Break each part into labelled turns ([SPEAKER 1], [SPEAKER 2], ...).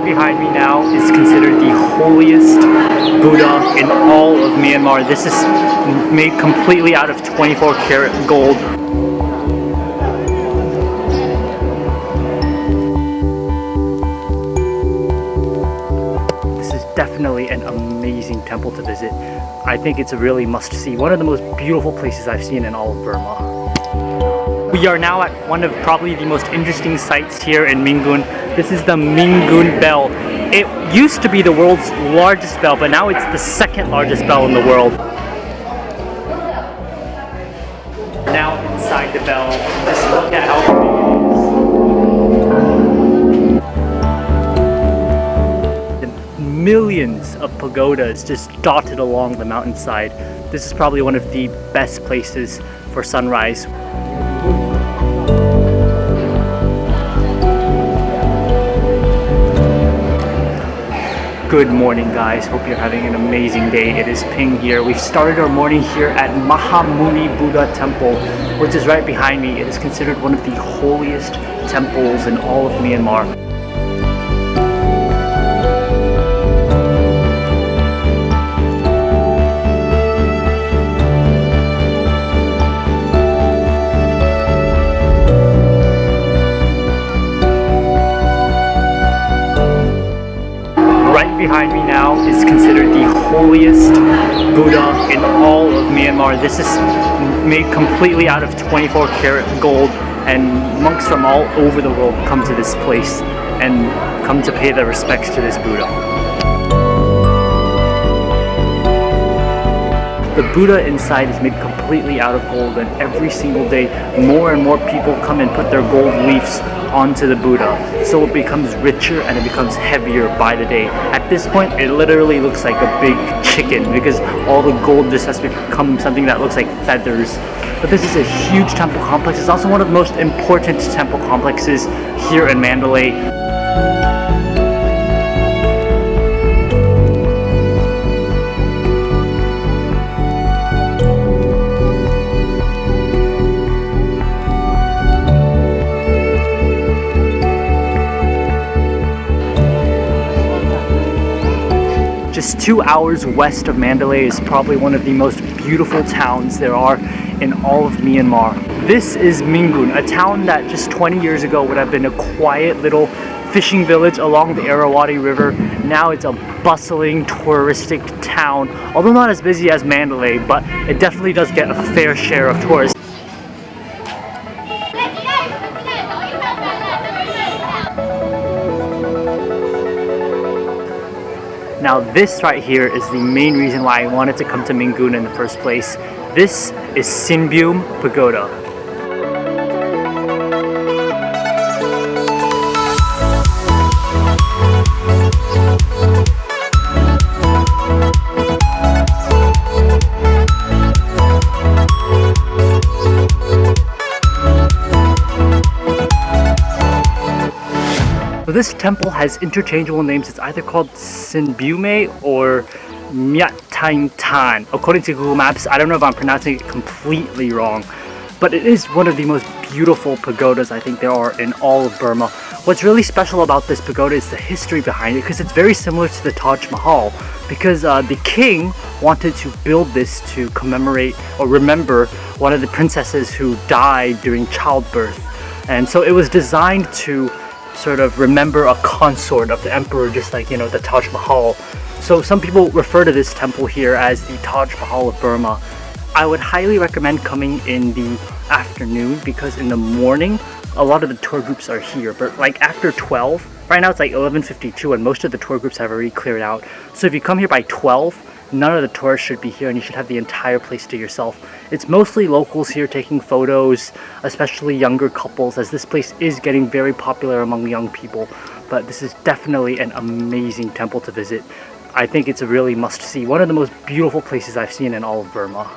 [SPEAKER 1] behind me now is considered the holiest Buddha in all of Myanmar. This is made completely out of 24 karat gold. This is definitely an amazing temple to visit. I think it's a really must-see. One of the most beautiful places I've seen in all of Burma. We are now at one of probably the most interesting sites here in Mingun. This is the Mingun Bell. It used to be the world's largest bell, but now it's the second largest bell in the world. Now inside the bell, just look at how big it is. The millions of pagodas just dotted along the mountainside. This is probably one of the best places for sunrise. Good morning, guys. Hope you're having an amazing day. It is Ping here. We've started our morning here at Mahamuni Buddha Temple, which is right behind me. It is considered one of the holiest temples in all of Myanmar. Behind me now is considered the holiest Buddha in all of Myanmar. This is made completely out of 24 karat gold, and monks from all over the world come to this place and come to pay their respects to this Buddha. The Buddha inside is made completely out of gold, and every single day more and more people come and put their gold leaves onto the Buddha, so it becomes richer and it becomes heavier by the day. At this point, it literally looks like a big chicken because all the gold just has become something that looks like feathers. But this is a huge temple complex. It's also one of the most important temple complexes here in Mandalay. Just 2 hours west of Mandalay is probably one of the most beautiful towns there are in all of Myanmar. This is Mingun, a town that just 20 years ago would have been a quiet little fishing village along the Irrawaddy River. Now it's a bustling touristic town, although not as busy as Mandalay, but it definitely does get a fair share of tourists. Now this right here is the main reason why I wanted to come to Mingun in the first place. This is Sinbyum Pagoda. So this temple has interchangeable names. It's either called Sinbyume or Myatain. According to Google Maps, I don't know if I'm pronouncing it completely wrong, but it is one of the most beautiful pagodas I think there are in all of Burma. What's really special about this pagoda is the history behind it, because it's very similar to the Taj Mahal, because the king wanted to build this to commemorate or remember one of the princesses who died during childbirth. And so it was designed to sort of remember a consort of the emperor, just like, you know, the Taj Mahal. So some people refer to this temple here as the Taj Mahal of Burma. I would highly recommend coming in the afternoon, because in the morning a lot of the tour groups are here, but like after 12, right now it's like 11:52 and most of the tour groups have already cleared out. So if you come here by 12, none of the tourists should be here and you should have the entire place to yourself. It's mostly locals here taking photos, especially younger couples, as this place is getting very popular among young people. But this is definitely an amazing temple to visit. I think it's a really must-see. One of the most beautiful places I've seen in all of Burma.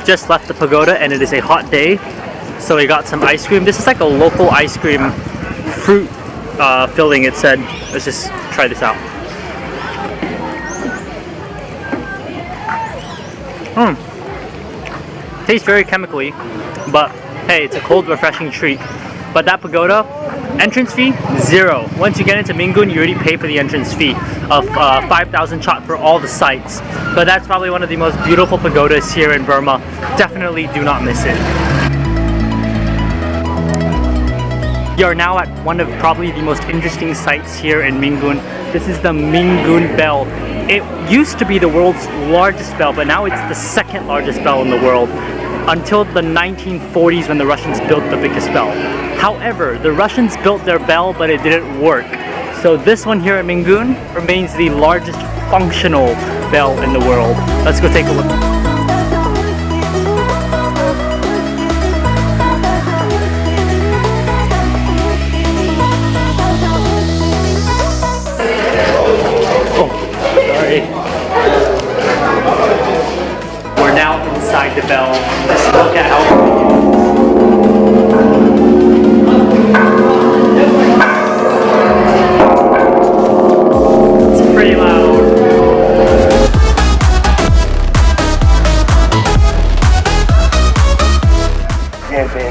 [SPEAKER 1] we've just left the pagoda and it is a hot day, so we got some ice cream. This is like a local ice cream, fruit filling, it said. Let's just try this out. Tastes very chemically, but hey, it's a cold, refreshing treat. But that pagoda, entrance fee, 0. Once you get into Mingun, you already pay for the entrance fee of 5,000 baht for all the sites. But that's probably one of the most beautiful pagodas here in Burma. Definitely do not miss it. We are now at one of probably the most interesting sites here in Mingun. This is the Mingun Bell. It used to be the world's largest bell, but now it's the second largest bell in the world, until the 1940s when the Russians built the biggest bell. However, the Russians built their bell, but it didn't work. So this one here at Mingun remains the largest functional bell in the world. Let's go take a look. We're now inside the bell. Let's look at how it's pretty loud.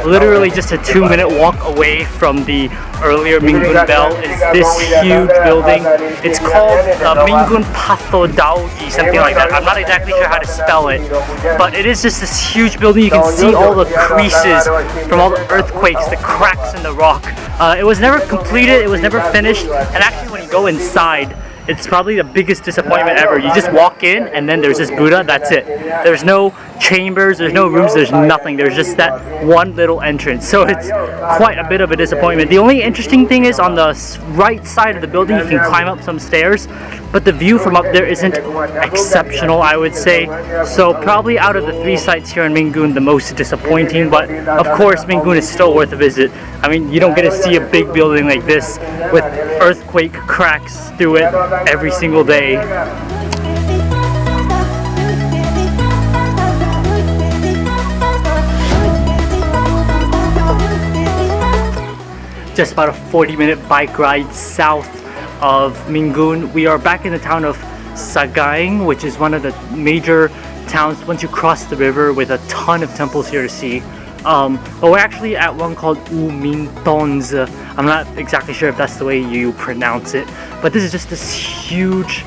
[SPEAKER 1] Literally just a 2-minute walk away from the earlier Mingun Bell is this huge building. It's called Mingun Pagoda, something like that. I'm not exactly sure how to spell it, but it is just this huge building. You can see all the creases from all the earthquakes, the cracks in the rock. It was never completed, it was never finished, and actually when you go inside, it's probably the biggest disappointment ever. You just walk in and then there's this Buddha, that's it. There's no chambers, there's no rooms, there's nothing. There's just that one little entrance. So it's quite a bit of a disappointment. The only interesting thing is on the right side of the building you can climb up some stairs, but the view from up there isn't exceptional, I would say. So probably out of the 3 sites here in Mingun, the most disappointing, but of course Mingun is still worth a visit. I mean, you don't get to see a big building like this with earthquake cracks through it every single day. Just about a 40-minute bike ride south of Mingun. We are back in the town of Sagaing, which is one of the major towns once you cross the river, with a ton of temples here to see. But we're actually at one called U Min Tons. I'm not exactly sure if that's the way you pronounce it, but this is just this huge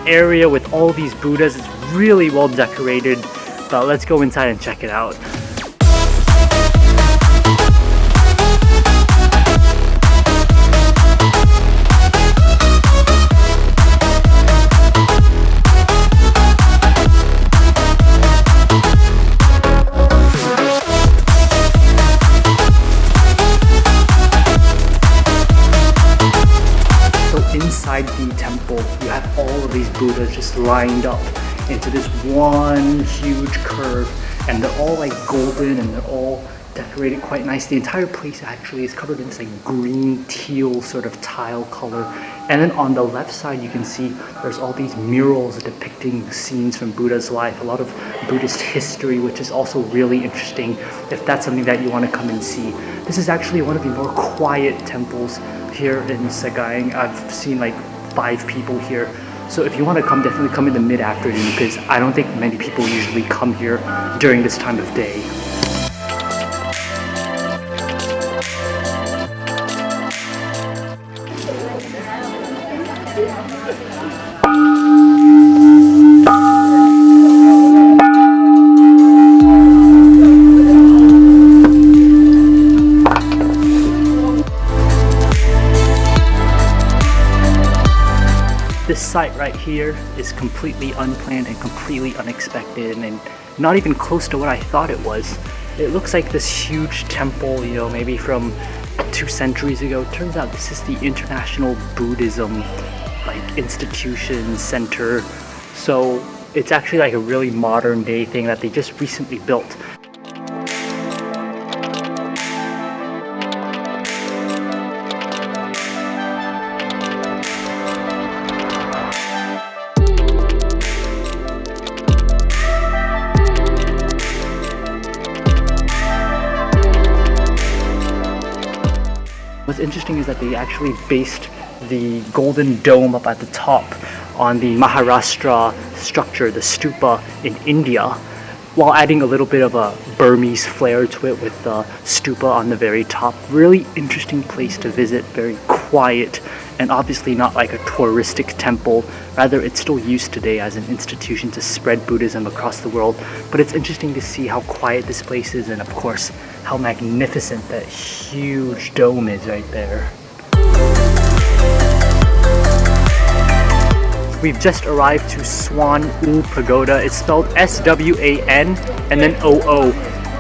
[SPEAKER 1] area with all these Buddhas. It's really well decorated, but let's go inside and check it out. Inside the temple, you have all of these Buddhas just lined up into this one huge curve, and they're all like golden and they're all decorated quite nice. The entire place actually is covered in this like green teal sort of tile color. And then on the left side you can see there's all these murals depicting scenes from Buddha's life, a lot of Buddhist history, which is also really interesting if that's something that you want to come and see. This is actually one of the more quiet temples here in Sagaing. I've seen like 5 people here. So if you want to come, definitely come in the mid-afternoon, because I don't think many people usually come here during this time of day. This site right here is completely unplanned and completely unexpected and not even close to what I thought it was. It looks like this huge temple, you know, maybe from 2 centuries ago. Turns out this is the International Buddhism institution center. So it's actually like a really modern day thing that they just recently built. What's interesting is that they actually based the golden dome up at the top on the Maharashtra structure, the stupa in India, while adding a little bit of a Burmese flair to it with the stupa on the very top. Really interesting place to visit, very quiet, and obviously not like a touristic temple. Rather, it's still used today as an institution to spread Buddhism across the world. But it's interesting to see how quiet this place is, and of course, how magnificent that huge dome is right there. We've just arrived to Swan Pagoda. It's spelled S-W-A-N and then O-O.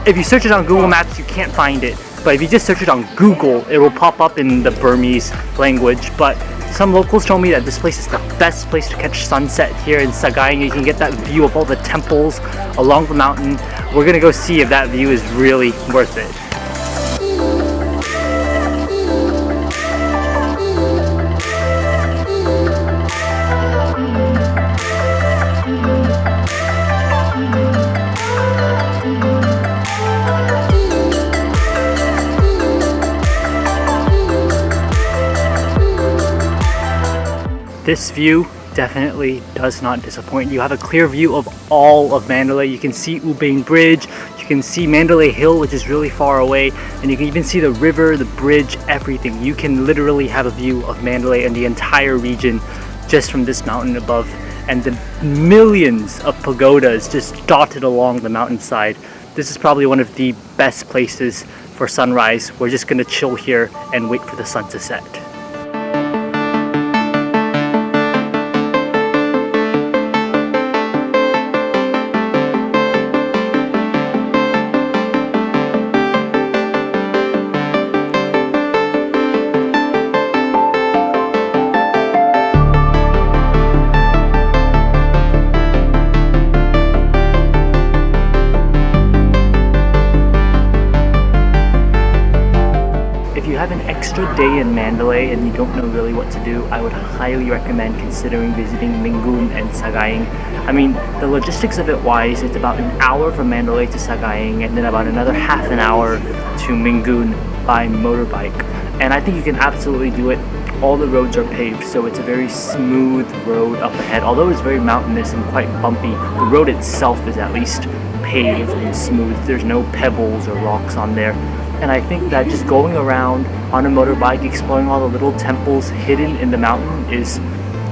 [SPEAKER 1] If you search it on Google Maps, you can't find it. But if you just search it on Google, it will pop up in the Burmese language. But some locals told me that this place is the best place to catch sunset here in Sagaing. You can get that view of all the temples along the mountain. We're gonna go see if that view is really worth it. This view definitely does not disappoint. You have a clear view of all of Mandalay. You can see Ubane Bridge, you can see Mandalay Hill, which is really far away, and you can even see the river, the bridge, everything. You can literally have a view of Mandalay and the entire region just from this mountain above, and the millions of pagodas just dotted along the mountainside. This is probably one of the best places for sunrise. We're just gonna chill here and wait for the sun to set. Have an extra day in Mandalay and you don't know really what to do, I would highly recommend considering visiting Mingun and Sagaing. I mean, the logistics of it wise, it's about an hour from Mandalay to Sagaing and then about another half an hour to Mingun by motorbike. And I think you can absolutely do it. All the roads are paved, so it's a very smooth road up ahead. Although it's very mountainous and quite bumpy, the road itself is at least paved and smooth. There's no pebbles or rocks on there. And I think that just going around on a motorbike, exploring all the little temples hidden in the mountain is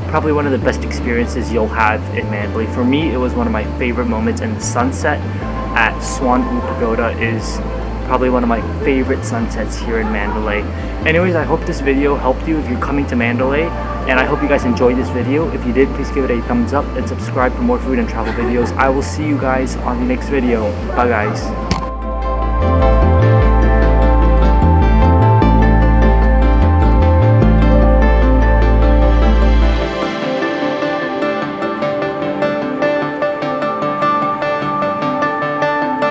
[SPEAKER 1] probably one of the best experiences you'll have in Mandalay. For me, it was one of my favorite moments, and the sunset at Swan Pagoda is probably one of my favorite sunsets here in Mandalay. Anyways, I hope this video helped you if you're coming to Mandalay, and I hope you guys enjoyed this video. If you did, please give it a thumbs up and subscribe for more food and travel videos. I will see you guys on the next video. Bye guys.